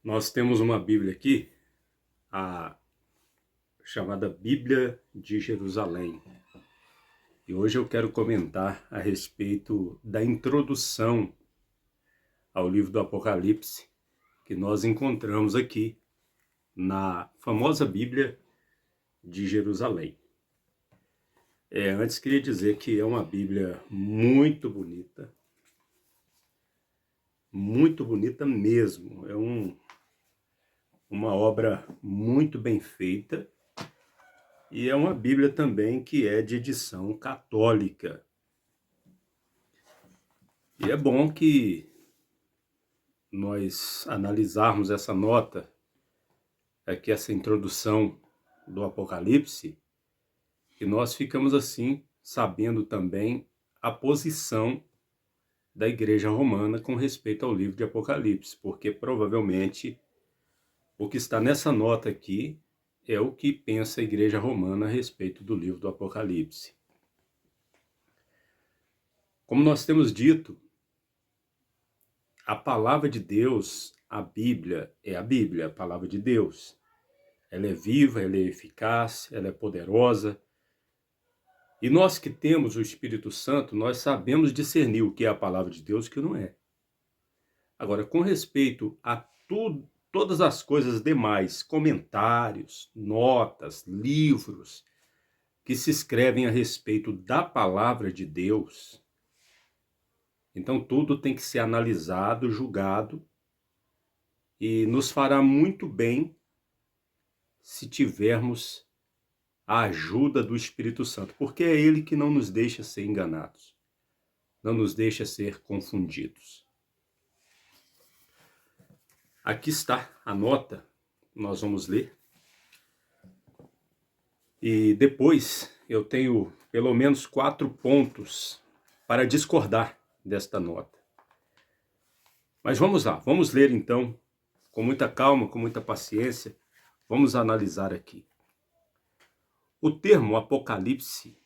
Nós temos uma Bíblia aqui, a chamada Bíblia de Jerusalém. E hoje eu quero comentar a respeito da introdução ao livro do Apocalipse, que nós encontramos aqui na famosa Bíblia de Jerusalém. Antes queria dizer que é uma Bíblia muito bonita mesmo. Uma obra muito bem feita, e é uma Bíblia também que é de edição católica. E é bom que nós analisarmos essa nota, aqui essa introdução do Apocalipse, e nós ficamos assim sabendo também a posição da Igreja Romana com respeito ao livro de Apocalipse, porque provavelmente o que está nessa nota aqui é o que pensa a Igreja Romana a respeito do livro do Apocalipse. Como nós temos dito, a palavra de Deus, a Bíblia, a palavra de Deus. Ela é viva, ela é eficaz, ela é poderosa. E nós que temos o Espírito Santo, nós sabemos discernir o que é a palavra de Deus e o que não é. Agora, com respeito a todas as coisas demais, comentários, notas, livros, que se escrevem a respeito da palavra de Deus, então tudo tem que ser analisado, julgado, e nos fará muito bem se tivermos a ajuda do Espírito Santo, porque é Ele que não nos deixa ser enganados, não nos deixa ser confundidos. Aqui está a nota, nós vamos ler. E depois eu tenho pelo menos 4 pontos para discordar desta nota. Mas vamos lá, vamos ler então, com muita calma, com muita paciência, vamos analisar aqui. O termo Apocalipse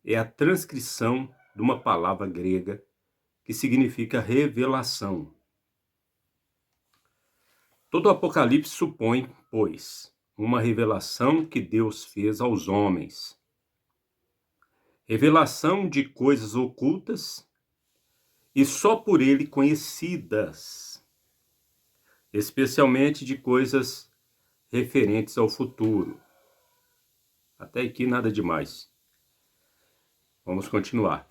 é a transcrição de uma palavra grega que significa revelação. Todo Apocalipse supõe, pois, uma revelação que Deus fez aos homens. Revelação de coisas ocultas e só por Ele conhecidas, especialmente de coisas referentes ao futuro. Até aqui nada demais. Vamos continuar.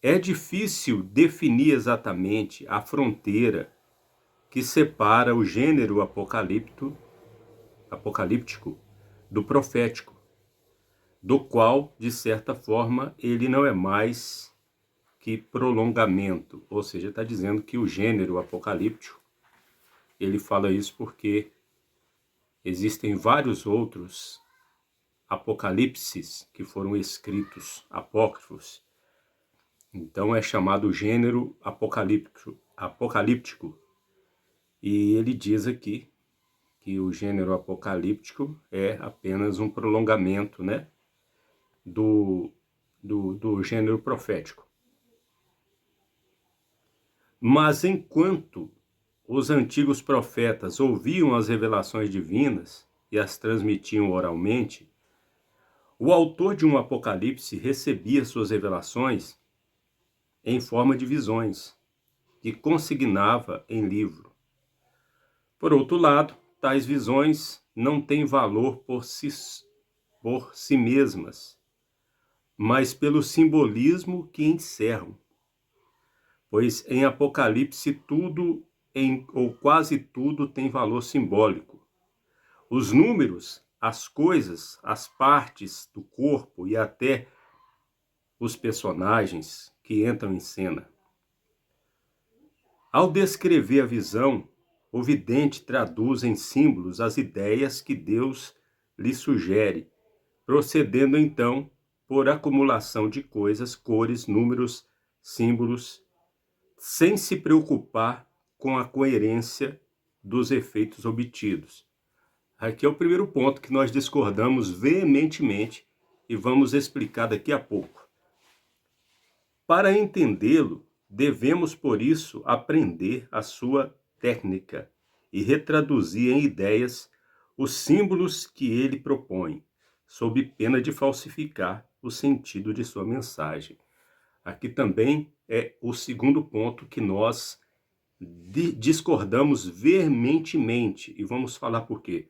É difícil definir exatamente a fronteira que separa o gênero apocalíptico do profético, do qual, de certa forma, ele não é mais que prolongamento. Ou seja, está dizendo que o gênero apocalíptico, ele fala isso porque existem vários outros apocalipses que foram escritos, apócrifos. Então é chamado gênero apocalíptico. E ele diz aqui que o gênero apocalíptico é apenas um prolongamento, né, do gênero profético. Mas enquanto os antigos profetas ouviam as revelações divinas e as transmitiam oralmente, o autor de um Apocalipse recebia suas revelações em forma de visões, que consignava em livro. Por outro lado, tais visões não têm valor por si mesmas, mas pelo simbolismo que encerram. Pois em Apocalipse tudo, ou quase tudo, tem valor simbólico. Os números, as coisas, as partes do corpo e até os personagens que entram em cena. Ao descrever a visão, o vidente traduz em símbolos as ideias que Deus lhe sugere, procedendo então por acumulação de coisas, cores, números, símbolos, sem se preocupar com a coerência dos efeitos obtidos. Aqui é o primeiro ponto que nós discordamos veementemente e vamos explicar daqui a pouco. Para entendê-lo, devemos, por isso, aprender a sua técnica e retraduzir em ideias os símbolos que ele propõe, sob pena de falsificar o sentido de sua mensagem. Aqui também é o segundo ponto que nós discordamos veementemente, e vamos falar por quê.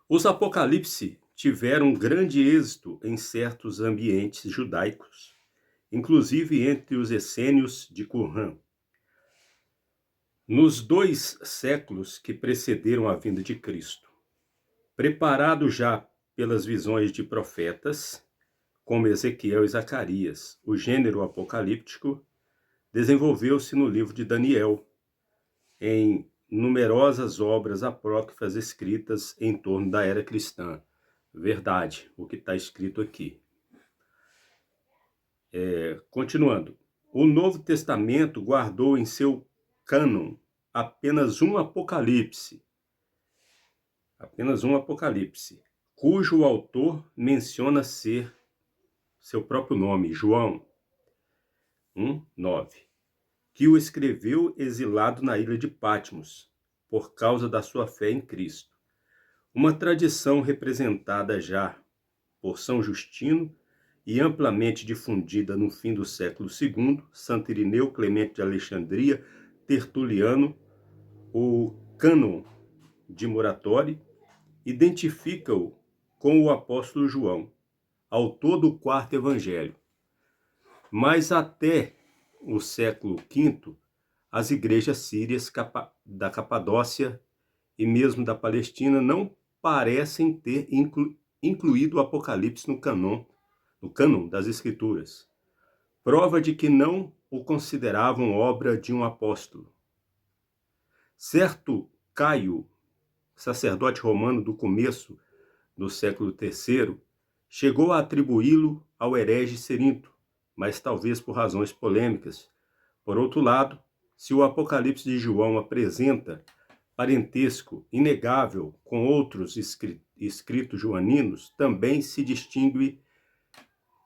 Os Apocalipse tiveram grande êxito em certos ambientes judaicos, inclusive entre os essênios de Qumran. Nos 2 séculos que precederam a vinda de Cristo, preparado já pelas visões de profetas, como Ezequiel e Zacarias, o gênero apocalíptico desenvolveu-se no livro de Daniel, em numerosas obras apócrifas escritas em torno da era cristã. Verdade, o que está escrito aqui. Continuando. O Novo Testamento guardou em seu cânon apenas um Apocalipse, cujo autor menciona ser seu próprio nome, João 1:9, que o escreveu exilado na ilha de Patmos, por causa da sua fé em Cristo. Uma tradição representada já por São Justino e amplamente difundida no fim do século II, Santo Irineu, Clemente de Alexandria, Tertuliano, o cânon de Muratori, identifica-o com o apóstolo João, autor do 4º evangelho. Mas até o século V, as igrejas sírias da Capadócia e mesmo da Palestina não parecem ter incluído o Apocalipse no cânon das Escrituras, prova de que não o consideravam obra de um apóstolo. Certo Caio, sacerdote romano do começo do século III, chegou a atribuí-lo ao herege Cerinto, mas talvez por razões polêmicas. Por outro lado, se o Apocalipse de João apresenta parentesco inegável com outros escritos joaninos, também se distingue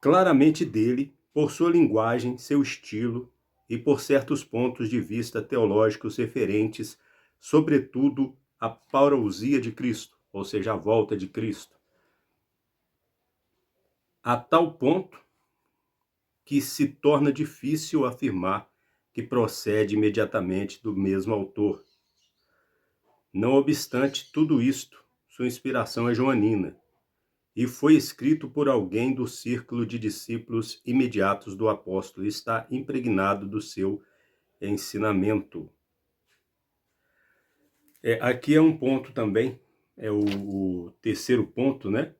claramente dele por sua linguagem, seu estilo e por certos pontos de vista teológicos referentes, sobretudo, à parousia de Cristo, ou seja, a volta de Cristo. A tal ponto que se torna difícil afirmar que procede imediatamente do mesmo autor. Não obstante tudo isto, sua inspiração é joanina, e foi escrito por alguém do círculo de discípulos imediatos do apóstolo e está impregnado do seu ensinamento. Aqui é um ponto também, é o terceiro ponto, né?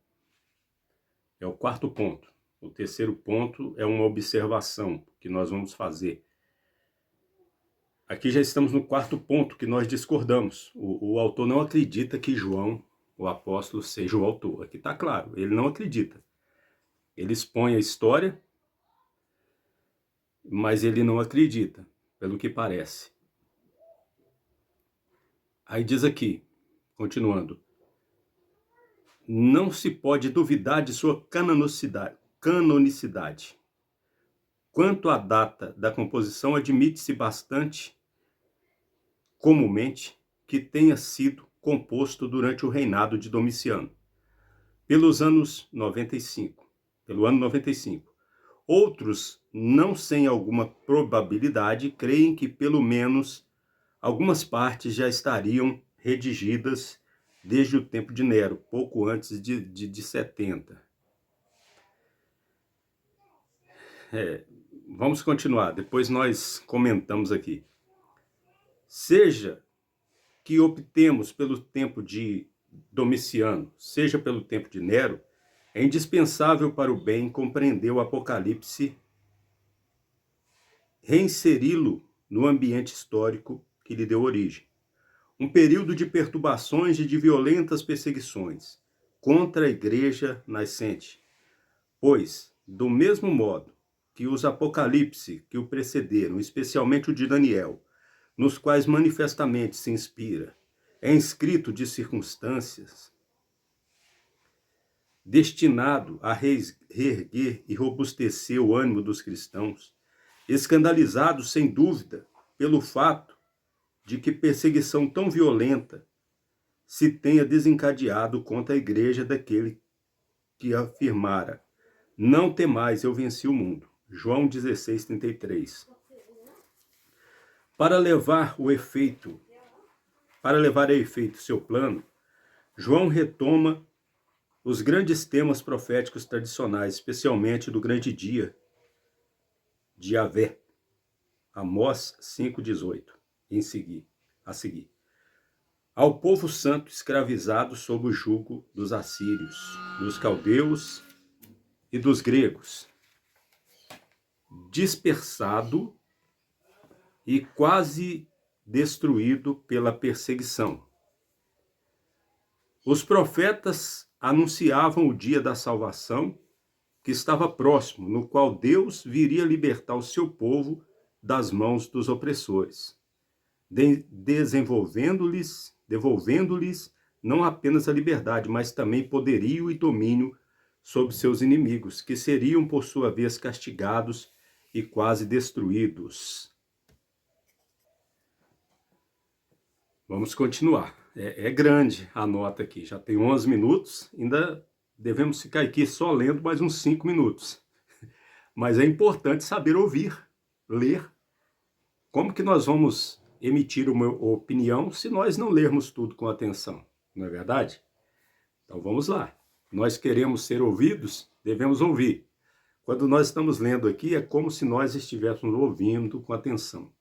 É o 4º ponto. O terceiro ponto é uma observação que nós vamos fazer. Aqui já estamos no 4º ponto que nós discordamos. O autor não acredita que João, o apóstolo, seja o autor. Aqui está claro, ele não acredita. Ele expõe a história, mas ele não acredita, pelo que parece. Aí diz aqui, continuando, não se pode duvidar de sua canonicidade. Quanto à data da composição, admite-se bastante comumente que tenha sido composto durante o reinado de Domiciano, pelo ano 95. Outros, não sem alguma probabilidade, creem que pelo menos algumas partes já estariam redigidas desde o tempo de Nero, pouco antes de 70. Vamos continuar, depois nós comentamos aqui. Seja que optemos pelo tempo de Domiciano, seja pelo tempo de Nero, é indispensável para o bem compreender o Apocalipse, reinseri-lo no ambiente histórico que lhe deu origem. Um período de perturbações e de violentas perseguições contra a igreja nascente. Pois, do mesmo modo que os Apocalipse que o precederam, especialmente o de Daniel, nos quais manifestamente se inspira, é inscrito de circunstâncias, destinado a reerguer e robustecer o ânimo dos cristãos, escandalizados, sem dúvida, pelo fato de que perseguição tão violenta se tenha desencadeado contra a igreja daquele que afirmara: não temais, eu venci o mundo. João 16:33. Para levar a efeito seu plano, João retoma os grandes temas proféticos tradicionais, especialmente do grande dia de Yahvé, Amós 5:18, a seguir. Ao povo santo escravizado sob o jugo dos assírios, dos caldeus e dos gregos, dispersado e quase destruído pela perseguição. Os profetas anunciavam o dia da salvação que estava próximo, no qual Deus viria libertar o seu povo das mãos dos opressores, devolvendo-lhes não apenas a liberdade, mas também poderio e domínio sobre seus inimigos, que seriam, por sua vez, castigados e quase destruídos. Vamos continuar. É grande a nota aqui, já tem 11 minutos, ainda devemos ficar aqui só lendo mais uns 5 minutos. Mas é importante saber ouvir, ler. Como que nós vamos emitir uma opinião se nós não lermos tudo com atenção? Não é verdade? Então vamos lá. Nós queremos ser ouvidos, devemos ouvir. Quando nós estamos lendo aqui, é como se nós estivéssemos ouvindo com atenção.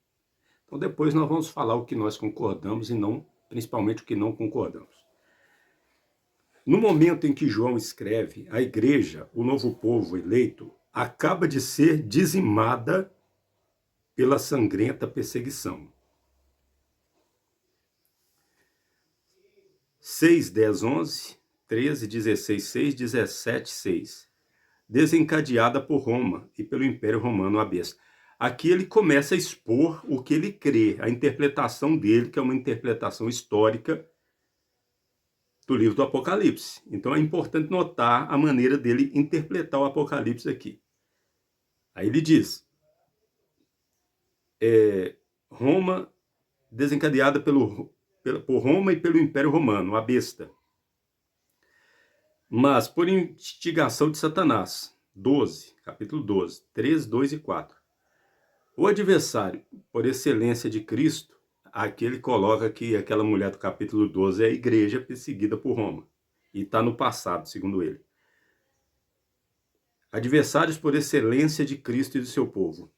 Então depois nós vamos falar o que nós concordamos e não, principalmente o que não concordamos. No momento em que João escreve, a igreja, o novo povo eleito, acaba de ser dizimada pela sangrenta perseguição. 6, 10, 11, 13, 16, 6, 17, 6. Desencadeada por Roma e pelo Império Romano, a besta. Aqui ele começa a expor o que ele crê, a interpretação dele, que é uma interpretação histórica do livro do Apocalipse. Então é importante notar a maneira dele interpretar o Apocalipse aqui. Aí ele diz, Roma desencadeada por Roma e pelo Império Romano, a besta. Mas por instigação de Satanás, 12, capítulo 12, 3, 2 e 4. O adversário, por excelência de Cristo, aqui ele coloca que aquela mulher do capítulo 12 é a igreja perseguida por Roma. E está no passado, segundo ele. Adversários por excelência de Cristo e do seu povo.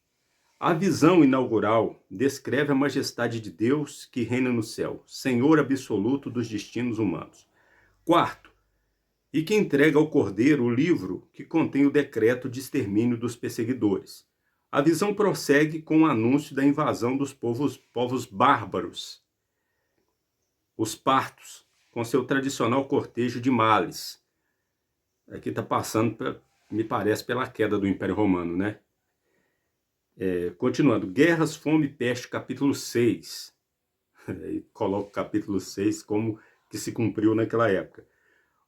A visão inaugural descreve a majestade de Deus que reina no céu, Senhor absoluto dos destinos humanos. Quarto, e que entrega ao Cordeiro o livro que contém o decreto de extermínio dos perseguidores. A visão prossegue com o anúncio da invasão dos povos bárbaros, os partos, com seu tradicional cortejo de males. Aqui está passando, me parece, pela queda do Império Romano, né? Continuando, guerras, fome, peste, capítulo 6. Coloco o capítulo 6 como que se cumpriu naquela época.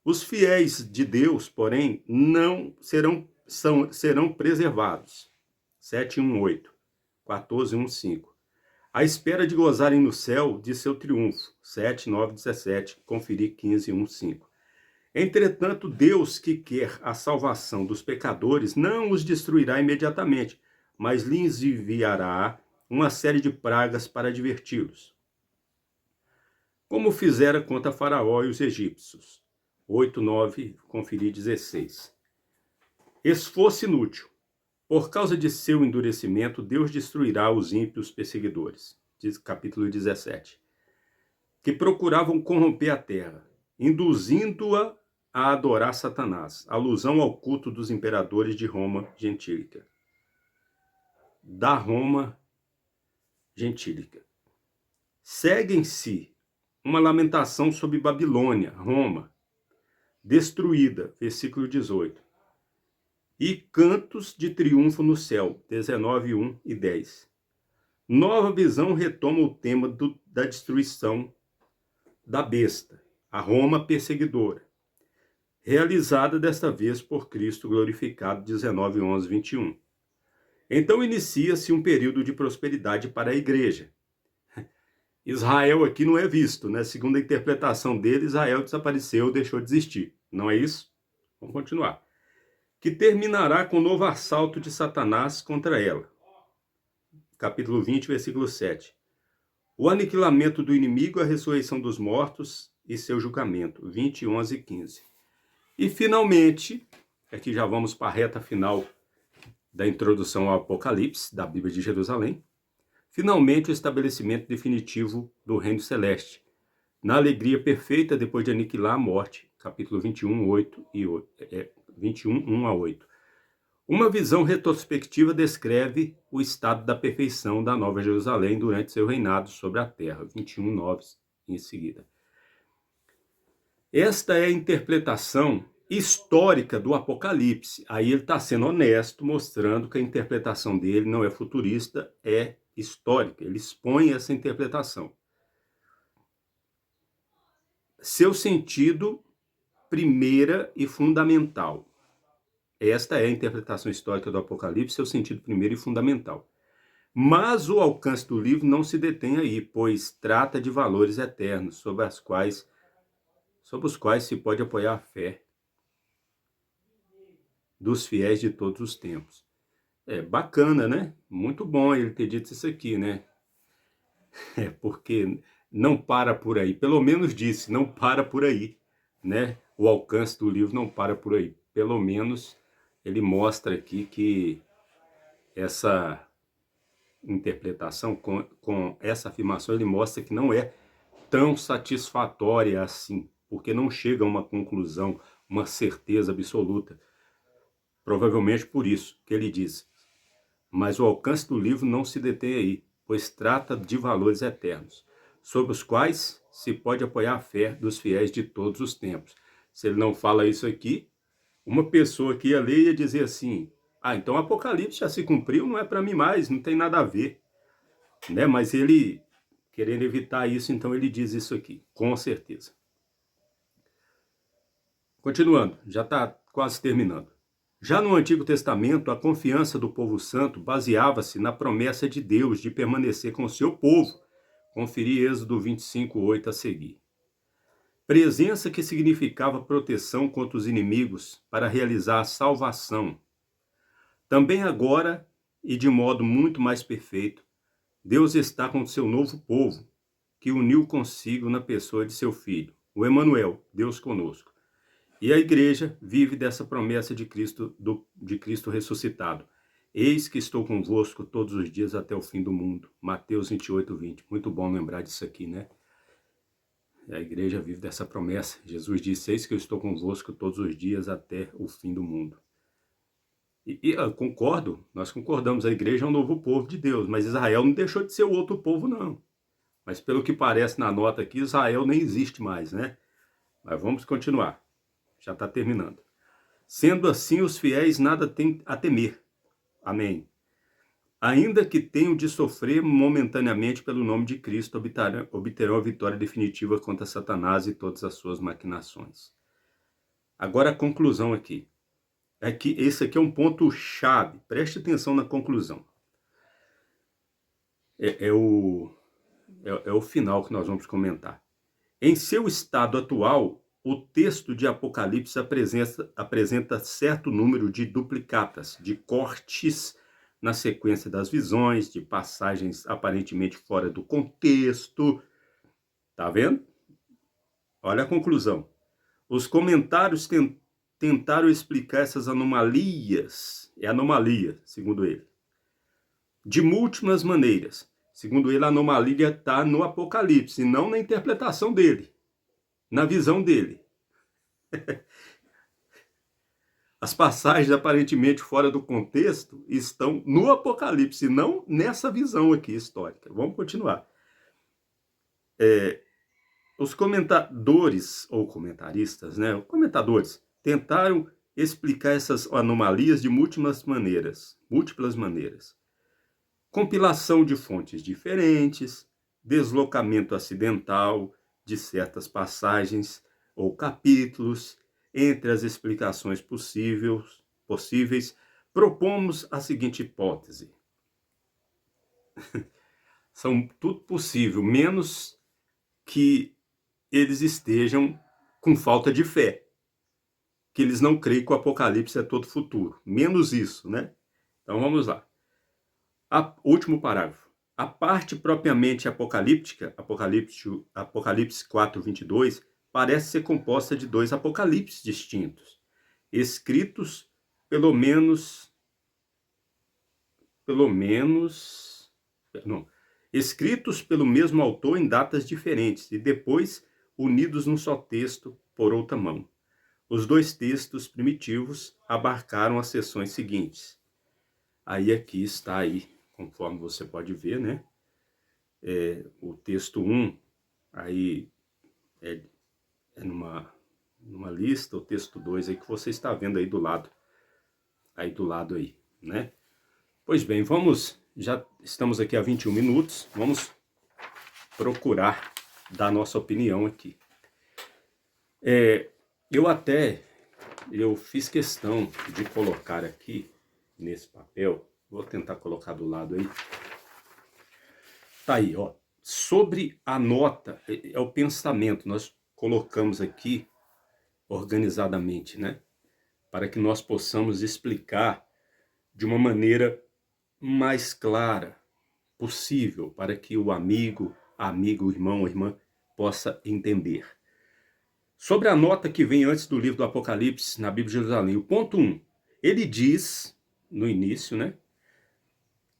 Os fiéis de Deus, porém, não serão preservados. 7:1:8, 14:1:5. À espera de gozarem no céu de seu triunfo. 7:9:17, conferir 15:1:5. Entretanto, Deus, que quer a salvação dos pecadores, não os destruirá imediatamente, mas lhes enviará uma série de pragas para adverti-los. Como fizera contra Faraó e os egípcios. 8:9, conferir 16. Esforço inútil. Por causa de seu endurecimento, Deus destruirá os ímpios perseguidores. Diz capítulo 17. Que procuravam corromper a terra, induzindo-a a adorar Satanás. Alusão ao culto dos imperadores de Roma gentílica. Da Roma gentílica. Segue-se uma lamentação sobre Babilônia, Roma, destruída, versículo 18. E cantos de triunfo no céu, 19:1 e 10. Nova visão retoma o tema da destruição da besta, a Roma perseguidora, realizada desta vez por Cristo glorificado, 19:11-21. Então inicia-se um período de prosperidade para a igreja. Israel aqui não é visto, né? Segundo a interpretação dele, Israel desapareceu, deixou de existir. Não é isso? Vamos continuar. Que terminará com o novo assalto de Satanás contra ela. Capítulo 20, versículo 7. O aniquilamento do inimigo, a ressurreição dos mortos e seu julgamento. 20, 11 e 15. E finalmente, aqui já vamos para a reta final da introdução ao Apocalipse, da Bíblia de Jerusalém. Finalmente o estabelecimento definitivo do reino celeste, na alegria perfeita depois de aniquilar a morte. Capítulo 21, 21, 1 a 8. Uma visão retrospectiva descreve o estado da perfeição da Nova Jerusalém durante seu reinado sobre a terra. 21, 9 em seguida. Esta é a interpretação histórica do Apocalipse. Aí ele está sendo honesto, mostrando que a interpretação dele não é futurista, é histórica. Ele expõe essa interpretação. Seu sentido primeira e fundamental. Esta é a interpretação histórica do Apocalipse, seu sentido primeiro e fundamental. Mas o alcance do livro não se detém aí, pois trata de valores eternos, sobre os quais se pode apoiar a fé dos fiéis de todos os tempos. É bacana, né? Muito bom ele ter dito isso aqui, né? Porque não para por aí. Pelo menos disse, não para por aí, né? O alcance do livro não para por aí. Pelo menos ele mostra aqui que essa interpretação, com essa afirmação, ele mostra que não é tão satisfatória assim, porque não chega a uma conclusão, uma certeza absoluta. Provavelmente por isso que ele diz. Mas o alcance do livro não se detém aí, pois trata de valores eternos, sobre os quais se pode apoiar a fé dos fiéis de todos os tempos. Se ele não fala isso aqui, uma pessoa que ia ler ia dizer assim, então o Apocalipse já se cumpriu, não é para mim mais, não tem nada a ver. Né? Mas ele, querendo evitar isso, então ele diz isso aqui, com certeza. Continuando, já está quase terminando. Já no Antigo Testamento, a confiança do povo santo baseava-se na promessa de Deus de permanecer com o seu povo. Conferir Êxodo 25, 8 a seguir. Presença que significava proteção contra os inimigos para realizar a salvação. Também agora, e de modo muito mais perfeito, Deus está com o seu novo povo, que uniu consigo na pessoa de seu Filho, o Emanuel, Deus conosco. E a igreja vive dessa promessa de Cristo ressuscitado. Eis que estou convosco todos os dias até o fim do mundo. Mateus 28, 20. Muito bom lembrar disso aqui, né? A igreja vive dessa promessa. Jesus disse, eis que eu estou convosco todos os dias até o fim do mundo. E eu concordo, nós concordamos, a igreja é um novo povo de Deus, mas Israel não deixou de ser o outro povo, não. Mas pelo que parece na nota aqui, Israel nem existe mais, né? Mas vamos continuar. Já está terminando. Sendo assim, os fiéis nada têm a temer. Amém. Ainda que tenham de sofrer momentaneamente pelo nome de Cristo, obterão a vitória definitiva contra Satanás e todas as suas maquinações. Agora a conclusão aqui. Esse aqui é um ponto chave. Preste atenção na conclusão. É o final que nós vamos comentar. Em seu estado atual, o texto de Apocalipse apresenta certo número de duplicatas, de cortes na sequência das visões, de passagens aparentemente fora do contexto. Tá vendo? Olha a conclusão. Os comentários tentaram explicar essas anomalias, anomalia, segundo ele, de múltiplas maneiras. Segundo ele, a anomalia está no Apocalipse, e não na interpretação dele, na visão dele. As passagens aparentemente fora do contexto estão no Apocalipse, não nessa visão aqui histórica. Vamos continuar. Os comentadores, ou comentaristas, né? Comentadores, tentaram explicar essas anomalias de múltiplas maneiras. Compilação de fontes diferentes, deslocamento acidental de certas passagens ou capítulos. Entre as explicações possíveis, propomos a seguinte hipótese. são tudo possível, menos que eles estejam com falta de fé, que eles não creem que o Apocalipse é todo futuro. Menos isso, né? Então vamos lá. Último parágrafo. A parte propriamente apocalíptica, Apocalipse 4, 22, parece ser composta de dois apocalipses distintos, escritos escritos pelo mesmo autor em datas diferentes e depois unidos num só texto por outra mão. Os dois textos primitivos abarcaram as seções seguintes. Aí aqui está aí, conforme você pode ver, né? O texto 1, aí é numa lista, o texto 2 aí que você está vendo aí do lado aí, né? Pois bem, já estamos aqui há 21 minutos, vamos procurar dar nossa opinião aqui. Eu fiz questão de colocar aqui nesse papel, vou tentar colocar do lado aí. Tá aí, ó. Sobre a nota, é o pensamento, nós colocamos aqui organizadamente, né? Para que nós possamos explicar de uma maneira mais clara possível, para que o amigo, o irmão, a irmã possa entender. Sobre a nota que vem antes do livro do Apocalipse, na Bíblia de Jerusalém, o ponto 1, ele diz, no início, né,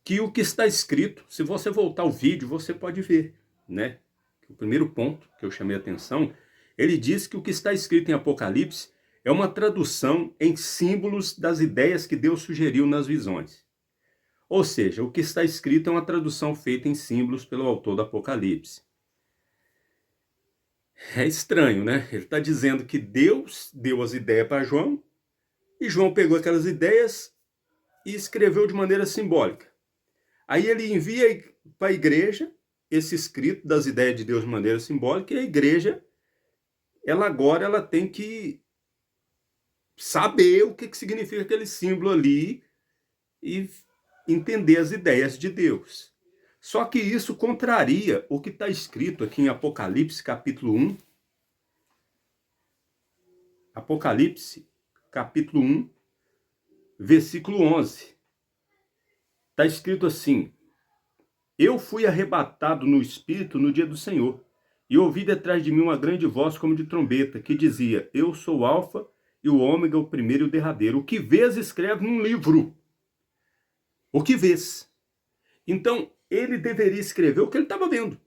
que o que está escrito, se você voltar ao vídeo, você pode ver, né? O primeiro ponto que eu chamei a atenção, ele diz que o que está escrito em Apocalipse é uma tradução em símbolos das ideias que Deus sugeriu nas visões. Ou seja, o que está escrito é uma tradução feita em símbolos pelo autor do Apocalipse. É estranho, né? Ele está dizendo que Deus deu as ideias para João, e João pegou aquelas ideias e escreveu de maneira simbólica. Aí ele envia para a igreja esse escrito das ideias de Deus de maneira simbólica, e a igreja, ela tem que saber o que significa aquele símbolo ali e entender as ideias de Deus. Só que isso contraria o que está escrito aqui em Apocalipse, capítulo 1. Apocalipse, capítulo 1, versículo 11. Está escrito assim: Eu fui arrebatado no Espírito no dia do Senhor, e ouvi detrás de mim uma grande voz como de trombeta, que dizia: Eu sou o Alfa e o Ômega, o primeiro e o derradeiro. O que vês, escreve num livro. O que vês. Então, ele deveria escrever o que ele estava vendo.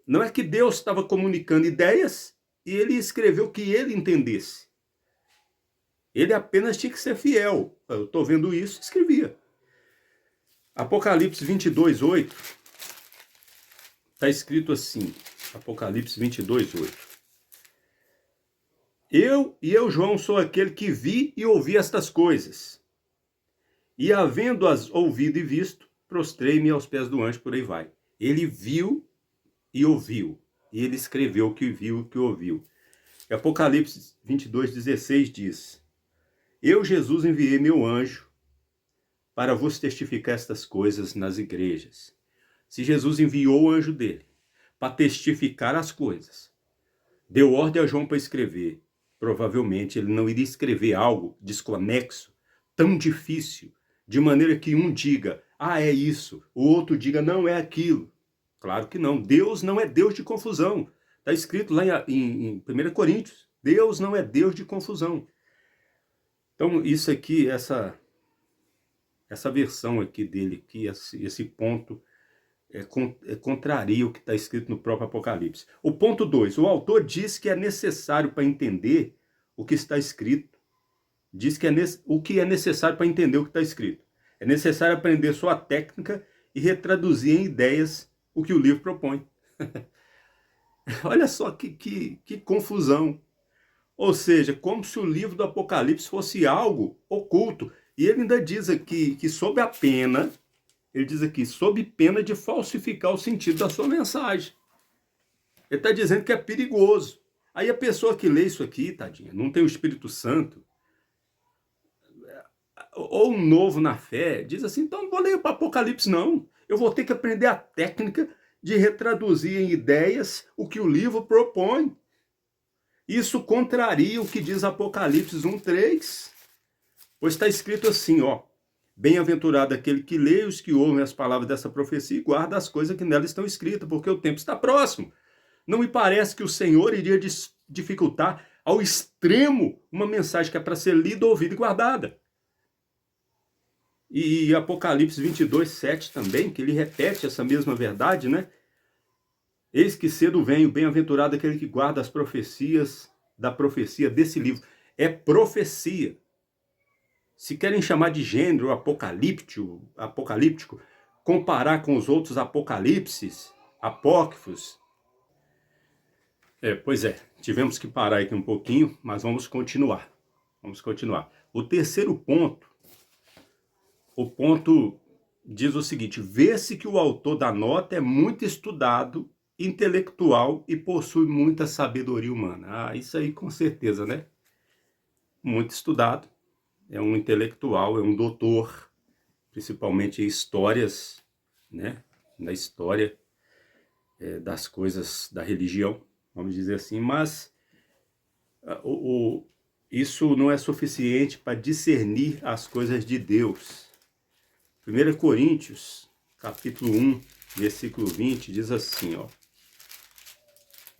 Não é que Deus estava comunicando ideias e ele escreveu o que ele entendesse. Ele apenas tinha que ser fiel. Eu estou vendo isso, escrevia. Apocalipse 22, 8. Está escrito assim. Apocalipse 22, 8. Eu, João, sou aquele que vi e ouvi estas coisas. E havendo-as ouvido e visto, prostrei-me aos pés do anjo, por aí vai. Ele viu e ouviu. E ele escreveu o que viu e o que ouviu. E Apocalipse 22, 16 diz: Eu, Jesus, enviei meu anjo para vos testificar estas coisas nas igrejas. Se Jesus enviou o anjo dele para testificar as coisas, deu ordem a João para escrever, provavelmente ele não iria escrever algo desconexo, tão difícil, de maneira que um diga, é isso, o outro diga, não é aquilo. Claro que não. Deus não é Deus de confusão. Está escrito lá em 1 Coríntios. Deus não é Deus de confusão. Então, isso aqui, essa versão aqui dele, aqui, esse ponto, contraria o que está escrito no próprio Apocalipse. O ponto 2, o autor diz que é necessário para entender o que está escrito, diz que o que é necessário para entender o que está escrito. É necessário aprender sua técnica e retraduzir em ideias o que o livro propõe. Olha só que confusão. Ou seja, como se o livro do Apocalipse fosse algo oculto. E ele ainda diz aqui que sob a pena, ele diz aqui, sob pena de falsificar o sentido da sua mensagem. Ele está dizendo que é perigoso. Aí a pessoa que lê isso aqui, tadinha, não tem o Espírito Santo, ou um novo na fé, diz assim, então não vou ler o Apocalipse não, eu vou ter que aprender a técnica de retraduzir em ideias o que o livro propõe. Isso contraria o que diz Apocalipse 1:3, pois está escrito assim, ó, bem-aventurado aquele que lê, os que ouvem as palavras dessa profecia e guarda as coisas que nela estão escritas, porque o tempo está próximo. Não me parece que o Senhor iria dificultar ao extremo uma mensagem que é para ser lida, ouvida e guardada. E Apocalipse 22:7 também, que ele repete essa mesma verdade, né? Eis que cedo venho, bem-aventurado aquele que guarda as profecias da profecia desse livro. É profecia. Se querem chamar de gênero apocalíptico, comparar com os outros apocalipses, apócrifos. Pois é, tivemos que parar aqui um pouquinho, mas vamos continuar. Vamos continuar. O terceiro ponto, o ponto diz o seguinte: vê-se que o autor da nota é muito estudado, intelectual e possui muita sabedoria humana. Ah, isso aí com certeza, né? Muito estudado, é um intelectual, é um doutor, principalmente em histórias, né? Na história das coisas da religião, vamos dizer assim, mas isso não é suficiente para discernir as coisas de Deus. 1 Coríntios, capítulo 1, versículo 20, diz assim, ó.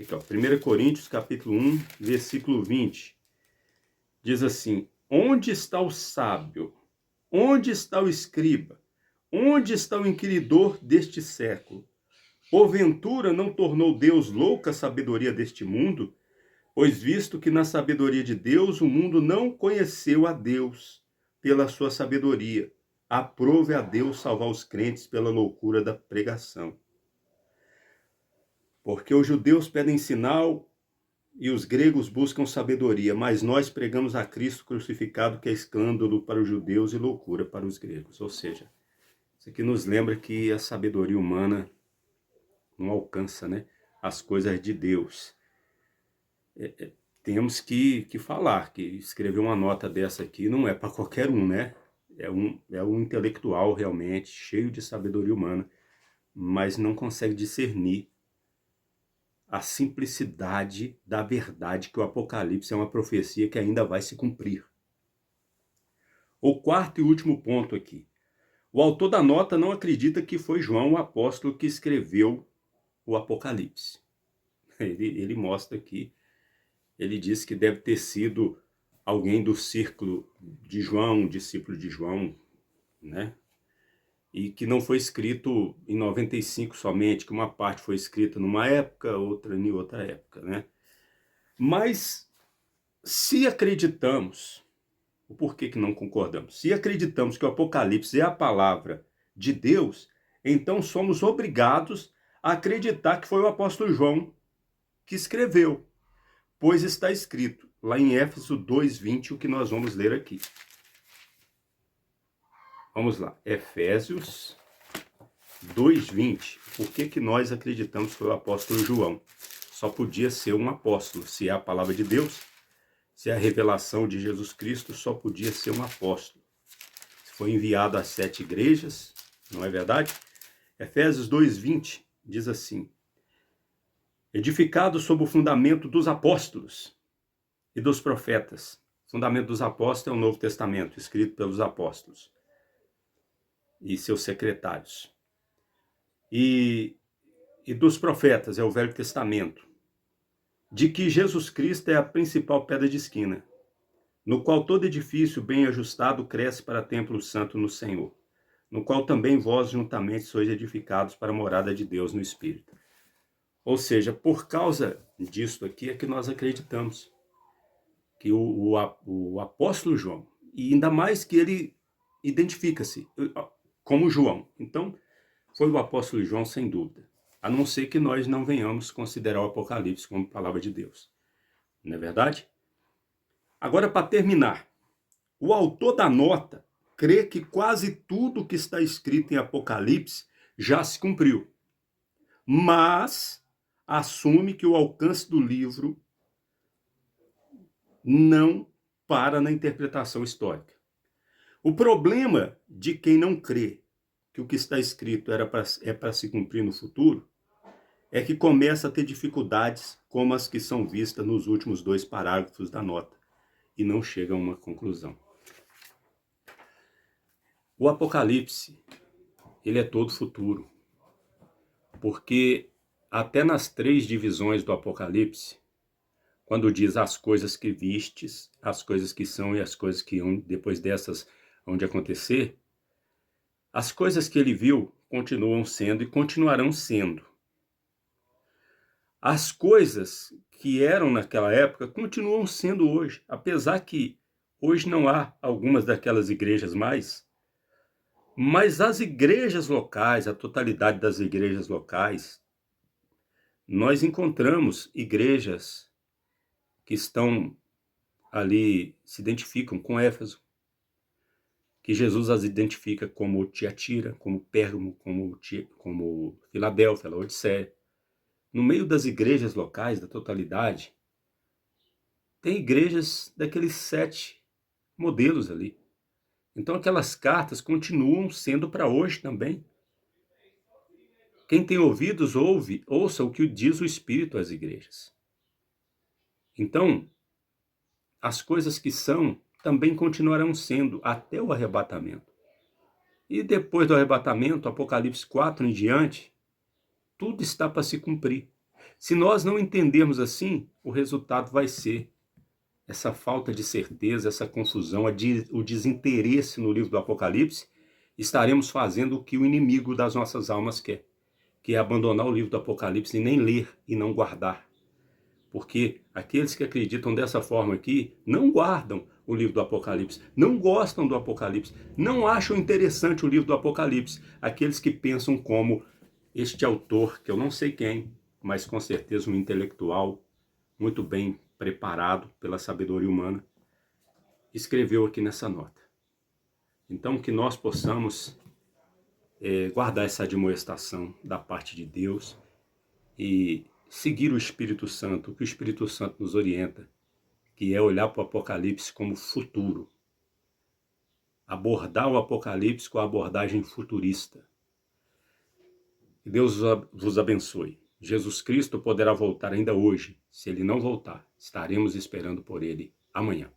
Aqui, ó, 1 Coríntios, capítulo 1, versículo 20, diz assim: onde está o sábio? Onde está o escriba? Onde está o inquiridor deste século? Porventura não tornou Deus louca a sabedoria deste mundo? Pois visto que na sabedoria de Deus o mundo não conheceu a Deus pela sua sabedoria, aprove a Deus salvar os crentes pela loucura da pregação. Porque os judeus pedem sinal e os gregos buscam sabedoria, mas nós pregamos a Cristo crucificado, que é escândalo para os judeus e loucura para os gregos. Ou seja, isso aqui nos lembra que a sabedoria humana não alcança, né, as coisas de Deus. Temos que falar que escrever uma nota dessa aqui não é para qualquer um, né? É um intelectual realmente, cheio de sabedoria humana, mas não consegue discernir a simplicidade da verdade que o Apocalipse é uma profecia que ainda vai se cumprir. O quarto e último ponto aqui. O autor da nota não acredita que foi João o apóstolo que escreveu o Apocalipse. Ele mostra aqui, ele diz que deve ter sido alguém do círculo de João, um discípulo de João, né? E que não foi escrito em 95 somente, que uma parte foi escrita numa época, outra em outra época, né? Mas se acreditamos, o porquê que não concordamos? Se acreditamos que o Apocalipse é a palavra de Deus, então somos obrigados a acreditar que foi o apóstolo João que escreveu, pois está escrito lá em Éfeso 2:20, o que nós vamos ler aqui. Vamos lá, Efésios 2:20. Por que nós acreditamos que foi o apóstolo João? Só podia ser um apóstolo. Se é a palavra de Deus, se é a revelação de Jesus Cristo, só podia ser um apóstolo. Se foi enviado às 7 igrejas, não é verdade? Efésios 2:20 diz assim: edificado sob o fundamento dos apóstolos e dos profetas. O fundamento dos apóstolos é o Novo Testamento, escrito pelos apóstolos e seus secretários. E dos profetas é o Velho Testamento, de que Jesus Cristo é a principal pedra de esquina, no qual todo edifício bem ajustado cresce para templo santo no Senhor, no qual também vós juntamente sois edificados para a morada de Deus no Espírito. Ou seja, por causa disto aqui é que nós acreditamos que o apóstolo João, e ainda mais que ele identifica-se como João, então foi o apóstolo João sem dúvida, a não ser que nós não venhamos considerar o Apocalipse como palavra de Deus. Não é verdade? Agora, para terminar, o autor da nota crê que quase tudo que está escrito em Apocalipse já se cumpriu, mas assume que o alcance do livro não para na interpretação histórica. O problema de quem não crê que o que está escrito é para se cumprir no futuro é que começa a ter dificuldades como as que são vistas nos últimos 2 parágrafos da nota e não chega a uma conclusão. O Apocalipse, ele é todo futuro, porque até nas 3 divisões do Apocalipse, quando diz as coisas que vistes, as coisas que são e as coisas que depois dessas hão de acontecer, as coisas que ele viu continuam sendo e continuarão sendo. As coisas que eram naquela época continuam sendo hoje, apesar que hoje não há algumas daquelas igrejas mais, mas as igrejas locais, a totalidade das igrejas locais, nós encontramos igrejas que estão ali, se identificam com Éfeso, que Jesus as identifica como Tiatira, como Pérgamo, como Filadélfia, Laodiceia. No meio das igrejas locais, da totalidade, tem igrejas daqueles 7 modelos ali. Então aquelas cartas continuam sendo para hoje também. Quem tem ouvidos, ouça o que diz o Espírito às igrejas. Então, as coisas que são também continuarão sendo até o arrebatamento. E depois do arrebatamento, Apocalipse 4 em diante, tudo está para se cumprir. Se nós não entendermos assim, o resultado vai ser essa falta de certeza, essa confusão, o desinteresse no livro do Apocalipse. Estaremos fazendo o que o inimigo das nossas almas quer, que é abandonar o livro do Apocalipse e nem ler e não guardar. Porque aqueles que acreditam dessa forma aqui não guardam o livro do Apocalipse, não gostam do Apocalipse, não acham interessante o livro do Apocalipse. Aqueles que pensam como este autor, que eu não sei quem, mas com certeza um intelectual muito bem preparado pela sabedoria humana, escreveu aqui nessa nota. Então que nós possamos guardar essa admoestação da parte de Deus e seguir o Espírito Santo, que o Espírito Santo nos orienta, que é olhar para o Apocalipse como futuro. Abordar o Apocalipse com a abordagem futurista. Que Deus vos abençoe. Jesus Cristo poderá voltar ainda hoje. Se ele não voltar, estaremos esperando por ele amanhã.